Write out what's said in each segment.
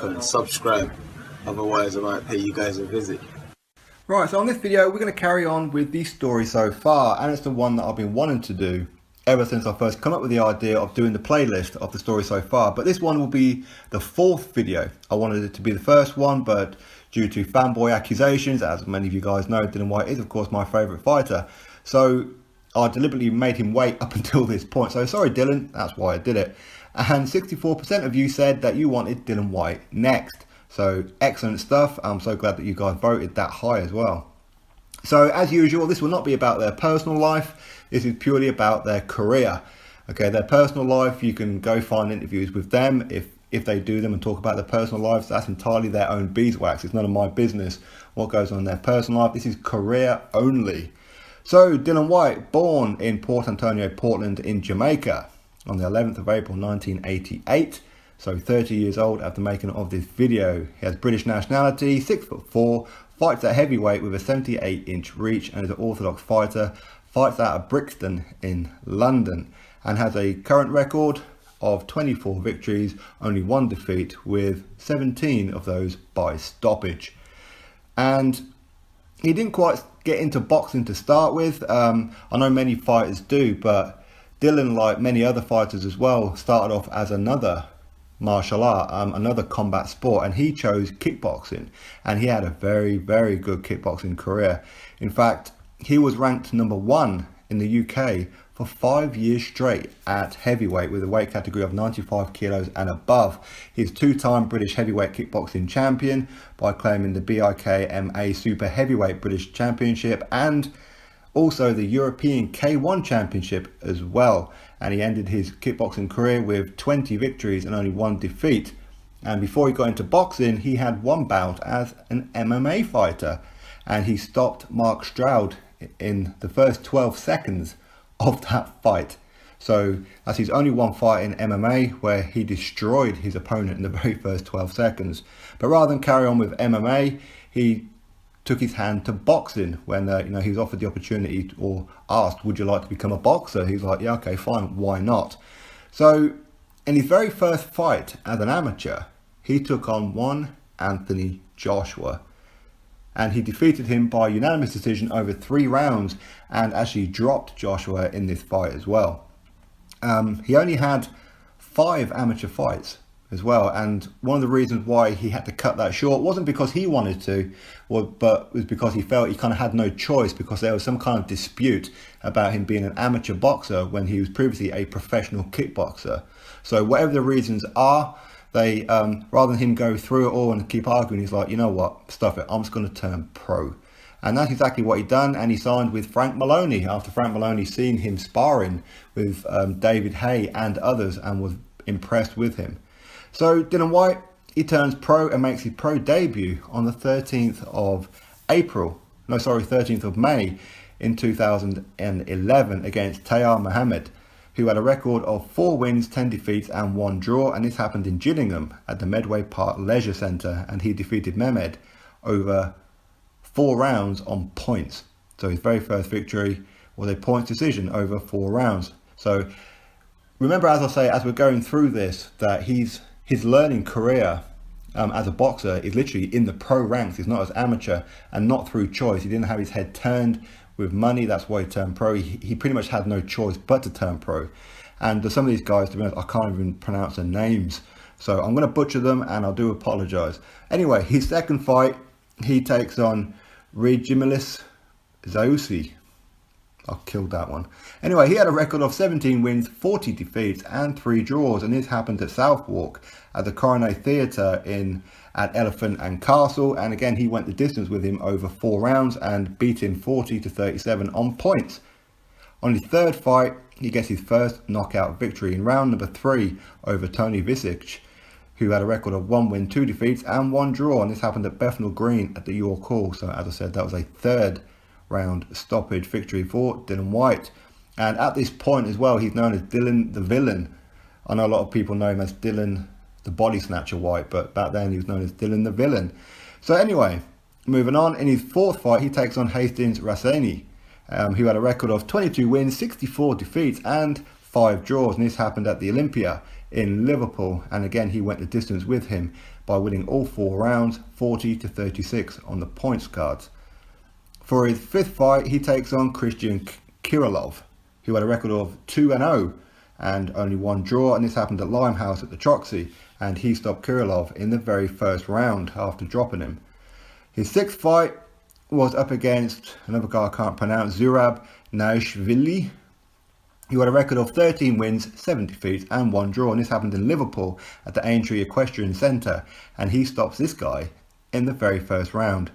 and subscribe, otherwise I might pay you guys a visit. Right, so on this video we're going to carry on with the story so far, and it's the one that I've been wanting to do ever since I first come up with the idea of doing the playlist of the story so far. But this one will be the fourth video. I wanted it to be the first one, but due to fanboy accusations, as many of you guys know, Dillian Whyte is of course my favourite fighter, so I deliberately made him wait up until this point. So sorry Dylan, that's why I did it. And 64% of you said that you wanted Dillian Whyte next. So excellent stuff. I'm so glad that you guys voted that high as well. So as usual, this will not be about their personal life. This is purely about their career. Okay, their personal life, you can go find interviews with them if they do them and talk about their personal lives. That's entirely their own beeswax. It's none of my business what goes on in their personal life. This is career only. So Dillian Whyte, born in Port Antonio, Portland in Jamaica on the 11th of April 1988. So 30 years old at the making of this video. He has British nationality, 6'4", fights at heavyweight with a 78-inch reach and is an orthodox fighter. Fights out of Brixton in London and has a current record of 24 victories, only one defeat, with 17 of those by stoppage. And he didn't quite get into boxing to start with. I know many fighters do, but Dillian, like many other fighters as well, started off as another martial art, another combat sport, and he chose kickboxing, and he had a very, very good kickboxing career. In fact, he was ranked number 1 in the UK for 5 years straight at heavyweight with a weight category of 95 kilos and above. He's two-time British heavyweight kickboxing champion by claiming the BIKMA Super Heavyweight British Championship and also the European K1 Championship as well. And he ended his kickboxing career with 20 victories and only one defeat. And before he got into boxing, he had one bout as an MMA fighter, and he stopped Mark Stroud in the first 12 seconds of that fight. So that's his only one fight in MMA where he destroyed his opponent in the very first 12 seconds. But rather than carry on with MMA, he took his hand to boxing when he was offered the opportunity or asked, would you like to become a boxer? He's like, yeah, okay, fine, why not? So in his very first fight as an amateur, he took on one Anthony Joshua, and he defeated him by unanimous decision over 3 rounds and actually dropped Joshua in this fight as well. He only had 5 amateur fights as well, and one of the reasons why he had to cut that short wasn't because he wanted to, but was because he felt he kind of had no choice, because there was some kind of dispute about him being an amateur boxer when he was previously a professional kickboxer. So whatever the reasons are, they rather than him go through it all and keep arguing, he's like, you know what, stuff it, I'm just going to turn pro. And that's exactly what he done, and he signed with Frank Maloney after Frank Maloney seen him sparring with David Haye and others and was impressed with him. So Dillian Whyte, he turns pro and makes his pro debut on the 13th of May in 2011 against Tayyar Mohammed, who had a record of 4 wins, 10 defeats and 1 draw, and this happened in Gillingham at the Medway Park Leisure Centre, and he defeated Mehmed over 4 rounds on points. So his very first victory was a points decision over 4 rounds. So remember, as I say, as we're going through this, that his learning career as a boxer is literally in the pro ranks. He's not as amateur and not through choice. He didn't have his head turned with money. That's why he turned pro. He pretty much had no choice but to turn pro. And some of these guys, to be honest, I can't even pronounce their names, so I'm going to butcher them and I do apologise. Anyway, his second fight, he takes on Regimilis Zausi. I killed that one. Anyway, he had a record of 17 wins, 40 defeats and 3 draws, and this happened at Southwark at the Coronet Theatre at Elephant and Castle, and again he went the distance with him over 4 rounds and beat him 40-37 on points. On his third fight, he gets his first knockout victory in round number 3 over Tony Visic, who had a record of 1 win, 2 defeats and 1 draw, and this happened at Bethnal Green at the York Hall. So as I said, that was a 3rd round stoppage victory for Dillian Whyte. And at this point as well, he's known as Dillian the Villain. I know a lot of people know him as Dillian the Body Snatcher Whyte, but back then he was known as Dillian the Villain. So anyway, moving on, in his 4th fight, he takes on Hastings Rassani, who had a record of 22 wins, 64 defeats and 5 draws, and this happened at the Olympia in Liverpool, and again he went the distance with him by winning all 4 rounds, 40-36 on the points cards. For his 5th fight, he takes on Christian Kirillov, who had a record of 2-0 and only 1 draw, and this happened at Limehouse at the Troxy, and he stopped Kirillov in the very first round after dropping him. His 6th fight was up against another guy I can't pronounce, Zurab Naishvili, who had a record of 13 wins, 7 defeats and 1 draw, and this happened in Liverpool at the Aintree Equestrian Centre, and he stops this guy in the very first round.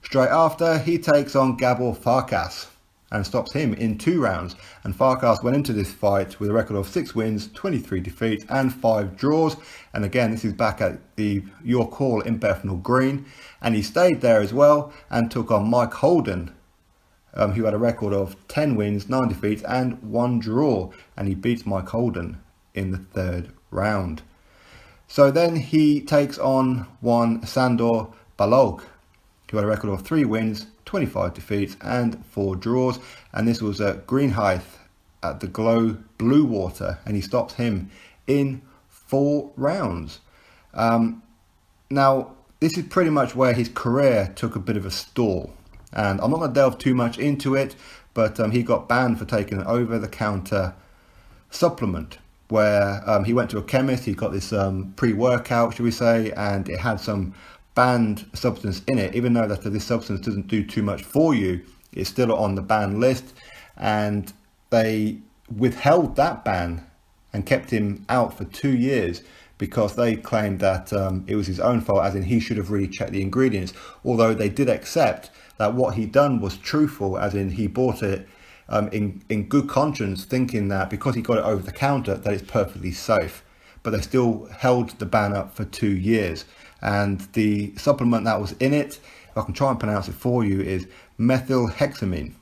Straight after, he takes on Gabor Farkas and stops him in 2 rounds, and Farkas went into this fight with a record of 6 wins, 23 defeats and 5 draws, and again this is back at the York Hall in Bethnal Green, and he stayed there as well and took on Mike Holden, who had a record of 10 wins, 9 defeats and 1 draw, and he beats Mike Holden in the 3rd round. So then he takes on one Sandor Balog, who had a record of 3 wins, 25 defeats and 4 draws, and this was at Greenhithe at the Glow Blue Water, and he stops him in 4 rounds. Now this is pretty much where his career took a bit of a stall, and I'm not going to delve too much into it, but he got banned for taking an over-the-counter supplement where he went to a chemist. He got this pre-workout, should we say, and it had some banned substance in it. Even though that this substance doesn't do too much for you, it's still on the banned list, and they withheld that ban and kept him out for 2 years because they claimed that it was his own fault, as in he should have really checked the ingredients, although they did accept that what he done was truthful, as in he bought it in good conscience, thinking that because he got it over the counter that it's perfectly safe. But they still held the ban up for 2 years, and the supplement that was in it, if I can try and pronounce it for you, is methylhexamine.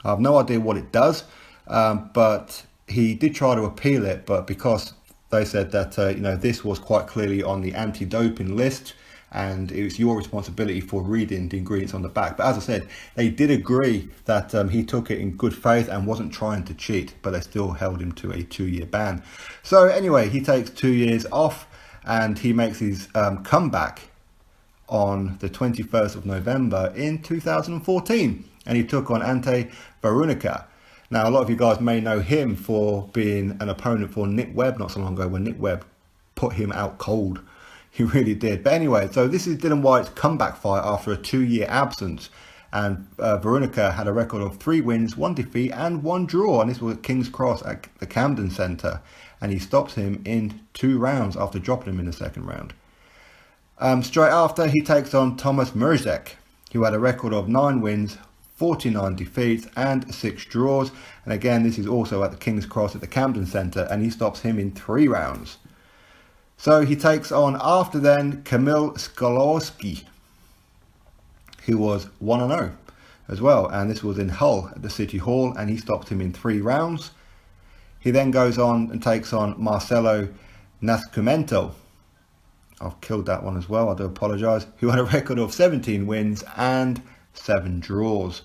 I have no idea what it does, but he did try to appeal it, but because they said that this was quite clearly on the anti-doping list, and it was your responsibility for reading the ingredients on the back. But as I said, they did agree that he took it in good faith and wasn't trying to cheat, but they still held him to a 2-year ban. So anyway, he takes 2 years off, and he makes his comeback on the 21st of November in 2014, and he took on Ante Verunica. Now, a lot of you guys may know him for being an opponent for Nick Webb not so long ago, when Nick Webb put him out cold. He really did. But anyway, so this is Dillian Whyte's comeback fight after a 2-year absence. And Verunica had a record of 3 wins, 1 defeat and 1 draw. And this was at King's Cross at the Camden Centre. And he stops him in 2 rounds after dropping him in the 2nd round. Straight after, he takes on Thomas Murzek, who had a record of 9 wins, 49 defeats and 6 draws. And again, this is also at the King's Cross at the Camden Centre. And he stops him in 3 rounds. So he takes on, after then, Kamil Skolowski, who was 1-0 as well. And this was in Hull at the City Hall, and he stopped him in 3 rounds. He then goes on and takes on Marcelo Nascimento. I've killed that one as well, I do apologise. Who had a record of 17 wins and 7 draws.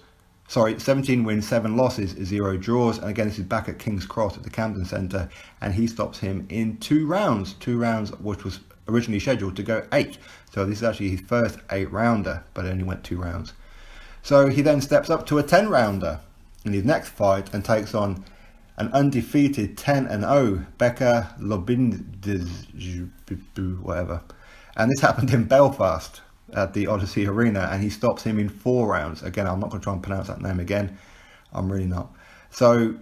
17 wins, 7 losses, 0 draws. And again, this is back at King's Cross at the Camden Centre, and he stops him in 2 rounds. 2 rounds, which was originally scheduled to go 8. So this is actually his first 8-rounder, but it only went 2 rounds. So he then steps up to a 10-rounder in his next fight and takes on an undefeated 10-0 Becca Lobindes, whatever. And this happened in Belfast at the Odyssey Arena, and he stops him in 4 rounds. Again, I'm not going to try and pronounce that name again. I'm really not. So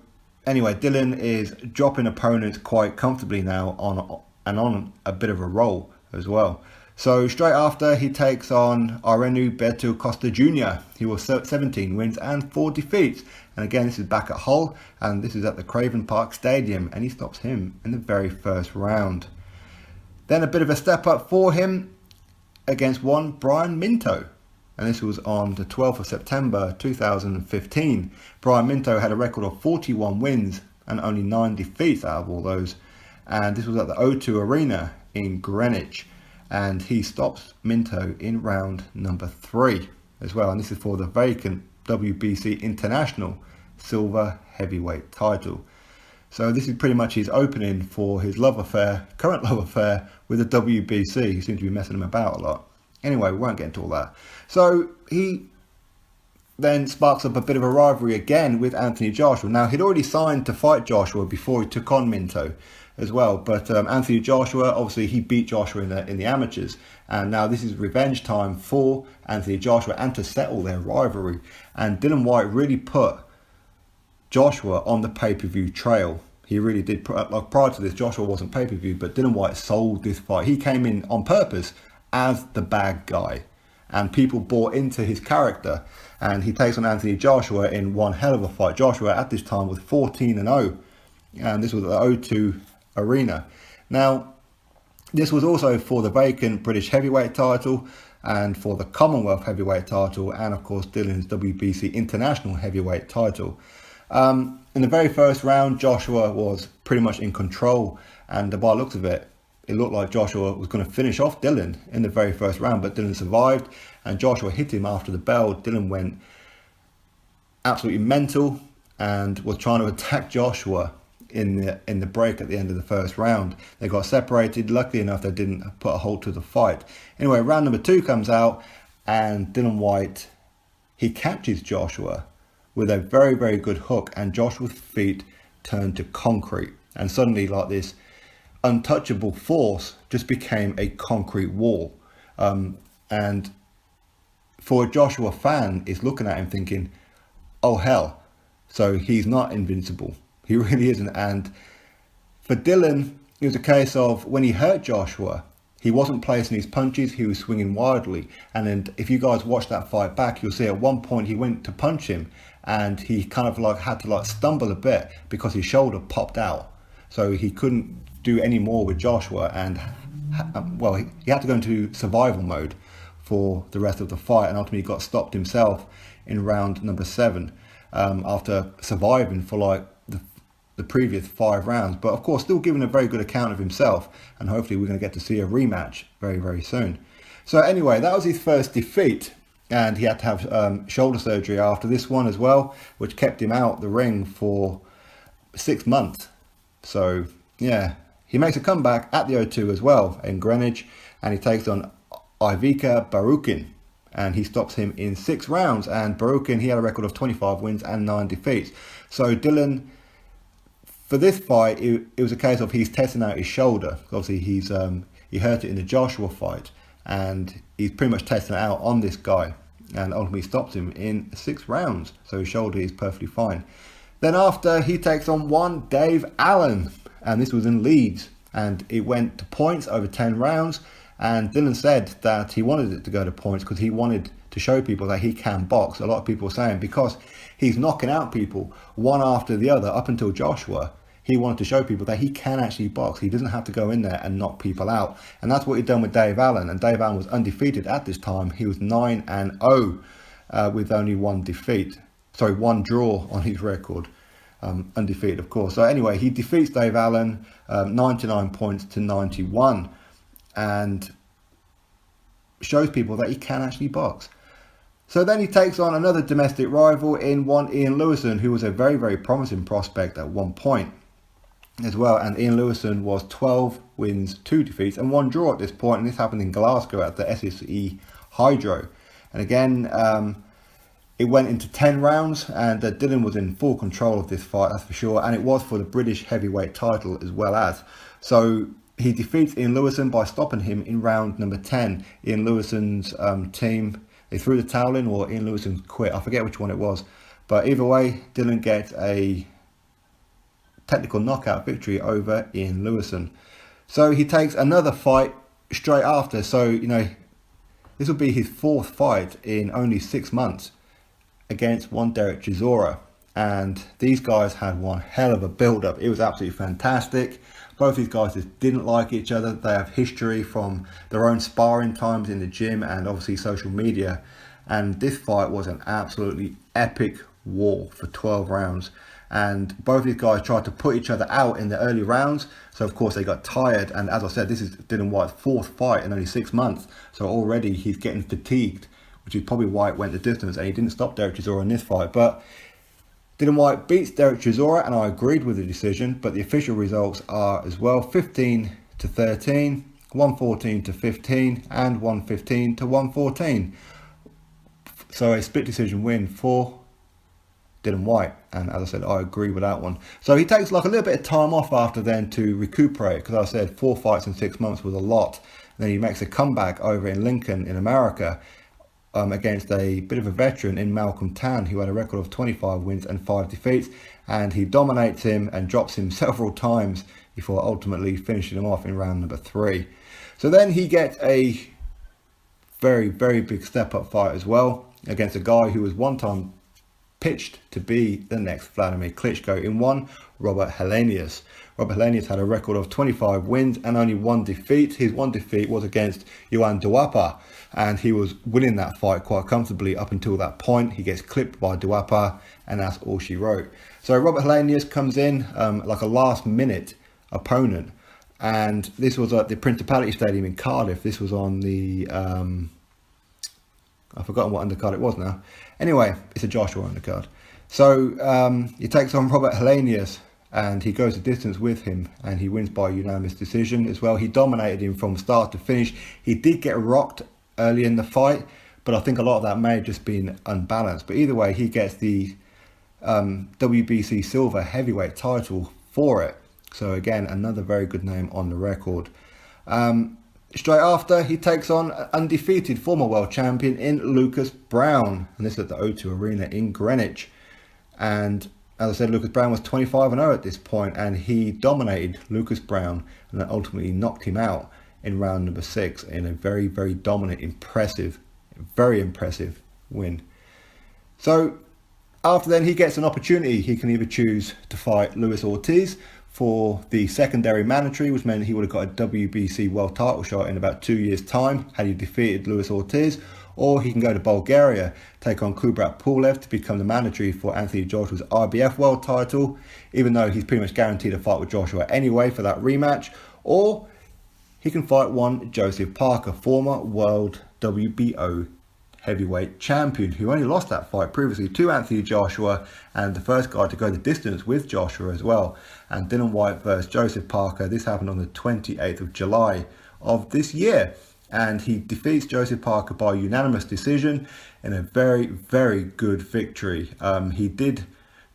anyway, Dillian is dropping opponents quite comfortably now on a bit of a roll as well. So straight after, he takes on Arenu Beto Costa Jr. He was 17 wins and 4 defeats. And again, this is back at Hull, and this is at the Craven Park Stadium, and he stops him in the very first round. Then a bit of a step up for him against one Brian Minto, and this was on the 12th of September 2015. Brian Minto had a record of 41 wins and only 9 defeats out of all those, and this was at the O2 Arena in Greenwich, and he stops Minto in round number 3 as well, and this is for the vacant WBC International Silver Heavyweight title. So this is pretty much his opening for his current love affair with the WBC. He seems to be messing him about a lot. Anyway, we won't get into all that. So he then sparks up a bit of a rivalry again with Anthony Joshua. Now, he'd already signed to fight Joshua before he took on Minto as well. But Anthony Joshua, obviously, he beat Joshua in the amateurs. And now this is revenge time for Anthony Joshua and to settle their rivalry. And Dillian Whyte really put Joshua on the pay-per-view trail. He really did. Like prior to this, Joshua wasn't pay-per-view, but Dillian Whyte sold this fight. He came in on purpose as the bad guy, and people bought into his character. And he takes on Anthony Joshua in one hell of a fight. Joshua at this time was 14-0, and this was at the O2 Arena. Now, this was also for the vacant British heavyweight title and for the Commonwealth heavyweight title, and of course Dillian's WBC international heavyweight title. In the very first round, Joshua was pretty much in control, and by the looks of it, it looked like Joshua was going to finish off Dillian in the very first round, but Dillian survived, and Joshua hit him after the bell. Dillian went absolutely mental and was trying to attack Joshua in the break at the end of the first round. They got separated. Luckily enough, they didn't put a halt to the fight. Anyway, round number 2 comes out, and Dillian Whyte, he catches Joshua with a very, very good hook, and Joshua's feet turned to concrete, and suddenly, like, this untouchable force just became a concrete wall. And for a Joshua fan, is looking at him thinking, oh hell, so he's not invincible. He really isn't. And for Dillian, it was a case of when he hurt Joshua, he wasn't placing his punches, he was swinging wildly. And then if you guys watch that fight back, you'll see at one point he went to punch him, and he kind of like had to like stumble a bit because his shoulder popped out. So he couldn't do any more with Joshua, and well, he had to go into survival mode for the rest of the fight, and ultimately got stopped himself in round number 7 after surviving for like the previous 5 rounds, but of course still giving a very good account of himself, and hopefully we're going to get to see a rematch very, very soon. So anyway, that was his first defeat, and he had to have shoulder surgery after this one as well, which kept him out the ring for 6 months. So yeah, he makes a comeback at the O2 as well in Greenwich, and he takes on Ivica Barukin, and he stops him in 6 rounds. And Barukin, he had a record of 25 wins and 9 defeats. So Dillian, for this fight, it was a case of he's testing out his shoulder. Obviously, he hurt it in the Joshua fight, and he's pretty much testing it out on this guy, and ultimately stops him in 6 rounds. So his shoulder is perfectly fine. Then after, he takes on one Dave Allen, and this was in Leeds, and it went to points over 10 rounds. And Dillian said that he wanted it to go to points because he wanted to show people that he can box. A lot of people were saying because he's knocking out people one after the other up until Joshua, he wanted to show people that he can actually box. He doesn't have to go in there and knock people out. And that's what he'd done with Dave Allen. And Dave Allen was undefeated at this time. He was 9-0 with only one draw on his record. Undefeated, of course. So anyway, he defeats Dave Allen 99 points to 91, and shows people that he can actually box. So then he takes on another domestic rival in one Ian Lewison, who was a very, very promising prospect at one point as well. And Ian Lewison was 12 wins, 2 defeats and 1 draw at this point, and this happened in Glasgow at the SSE Hydro. And again, it went into 10 rounds, and Dillian was in full control of this fight, that's for sure. And it was for the British heavyweight title as well as. So he defeats Ian Lewison by stopping him in round number 10. Ian Lewison's team, they threw the towel in, or Ian Lewison quit. I forget which one it was. But either way, Dillian gets a technical knockout victory over Ian Lewison. So he takes another fight straight after. So, you know, this will be his 4th fight in only 6 months against one Derek Chisora. And these guys had one hell of a build-up. It was absolutely fantastic. Both these guys just didn't like each other. They have history from their own sparring times in the gym and obviously social media. And this fight was an absolutely epic war for 12 rounds. And both these guys tried to put each other out in the early rounds. So of course they got tired. And as I said, this is Dillian Whyte's 4th fight in only 6 months. So already he's getting fatigued, which is probably why it went the distance. And he didn't stop Derek Chisora in this fight. But Dillian Whyte beats Derek Chisora, and I agreed with the decision, but the official results are as well 15-13, 114-15, and 115-114. So a split decision win for Dillian Whyte, and as I said, I agree with that one. So he takes like a little bit of time off after then to recuperate, because I said 4 fights in 6 months was a lot. And then he makes a comeback over in Lincoln in America against a bit of a veteran in Malcolm Tan, who had a record of 25 wins and 5 defeats, and he dominates him and drops him several times before ultimately finishing him off in round number 3. So then he gets a very, very big step-up fight as well against a guy who was one time pitched to be the next Vladimir Klitschko in one, Robert Helenius. Robert Helenius had a record of 25 wins and only 1 defeat. His 1 defeat was against Johan Duapa, and he was winning that fight quite comfortably up until that point. He gets clipped by Duapa, and that's all she wrote. So Robert Helenius comes in like a last-minute opponent, and this was at the Principality Stadium in Cardiff. This was on the I've forgotten what undercard it was now. Anyway, it's a Joshua undercard. So he takes on Robert Helenius, and he goes the distance with him, and he wins by unanimous decision as well. He dominated him from start to finish. He did get rocked early in the fight, but I think a lot of that may have just been unbalanced. But either way, he gets the WBC Silver Heavyweight title for it. So again, another very good name on the record. Straight after, he takes on undefeated former world champion in Lucas Brown, and this is at the O2 Arena in Greenwich. And as I said, Lucas Brown was 25-0 at this point, and he dominated Lucas Brown and then ultimately knocked him out in round number 6 in a very, very dominant, very impressive win. So after then, he gets an opportunity. He can either choose to fight Luis Ortiz for the secondary mandatory, which meant he would have got a WBC world title shot in about 2 years' time had he defeated Luis Ortiz, or he can go to Bulgaria, take on Kubrat Pulev to become the mandatory for Anthony Joshua's IBF world title, even though he's pretty much guaranteed a fight with Joshua anyway for that rematch, or he can fight one Joseph Parker, former world WBO heavyweight champion, who only lost that fight previously to Anthony Joshua, and the first guy to go the distance with Joshua as well. And Dillian Whyte versus Joseph Parker. This happened on the 28th of July of this year, and he defeats Joseph Parker by unanimous decision in a very, very good victory. He did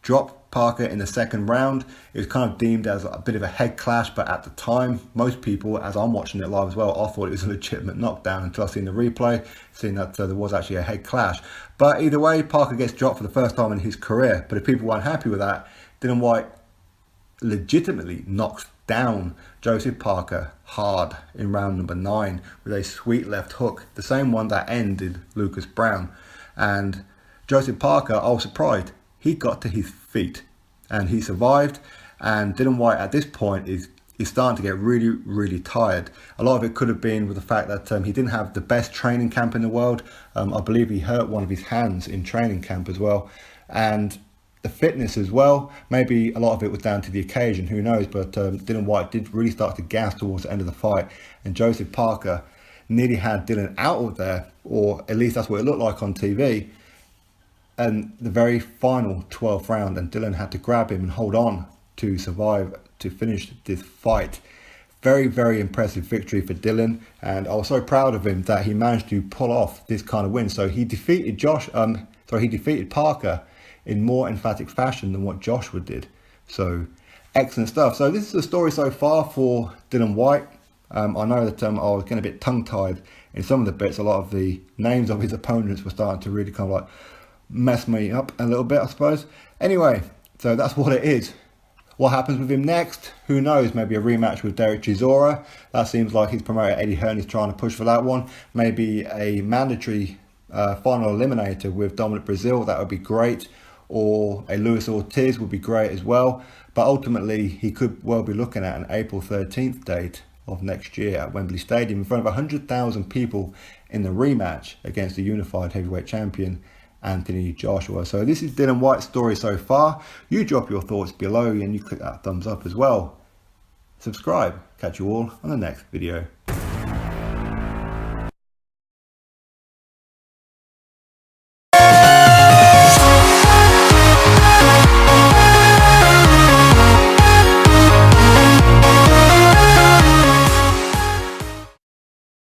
drop Parker in the second round. It was kind of deemed as a bit of a head clash, but at the time, most people, as I'm watching it live as well, I thought it was a legitimate knockdown until I seen the replay, seeing that there was actually a head clash. But either way, Parker gets dropped for the first time in his career. But if people weren't happy with that, Dillian Whyte legitimately knocks down Joseph Parker hard in round number 9 with a sweet left hook, the same one that ended Lucas Brown. And Joseph Parker, I was surprised, he got to his feet and he survived. And Dillian Whyte at this point is starting to get really, really tired. A lot of it could have been with the fact that he didn't have the best training camp in the world. I believe he hurt one of his hands in training camp as well. And the fitness as well, maybe a lot of it was down to the occasion, who knows. But Dillian Whyte did really start to gas towards the end of the fight. And Joseph Parker nearly had Dillian out of there, or at least that's what it looked like on TV. And the very final 12th round, and Dillian had to grab him and hold on to survive to finish this fight. Very, very impressive victory for Dillian, and I was so proud of him that he managed to pull off this kind of win. So he defeated Parker in more emphatic fashion than what Joshua did. So excellent stuff. So this is the story so far for Dillian Whyte. I know that I was getting a bit tongue-tied in some of the bits. A lot of the names of his opponents were starting to really kind of like mess me up a little bit, I suppose. Anyway, so that's what it is. What happens with him next? Who knows? Maybe a rematch with Derek Chisora. That seems like his promoter Eddie Hearn is trying to push for that one. Maybe a mandatory final eliminator with Dominic Brazil. That would be great. Or a Luis Ortiz would be great as well. But ultimately, he could well be looking at an April 13th date of next year at Wembley Stadium in front of 100,000 people in the rematch against the unified heavyweight champion Anthony Joshua. So this is Dillian Whyte's story so far. You drop your thoughts below and you click that thumbs up as well. Subscribe. Catch you all on the next video.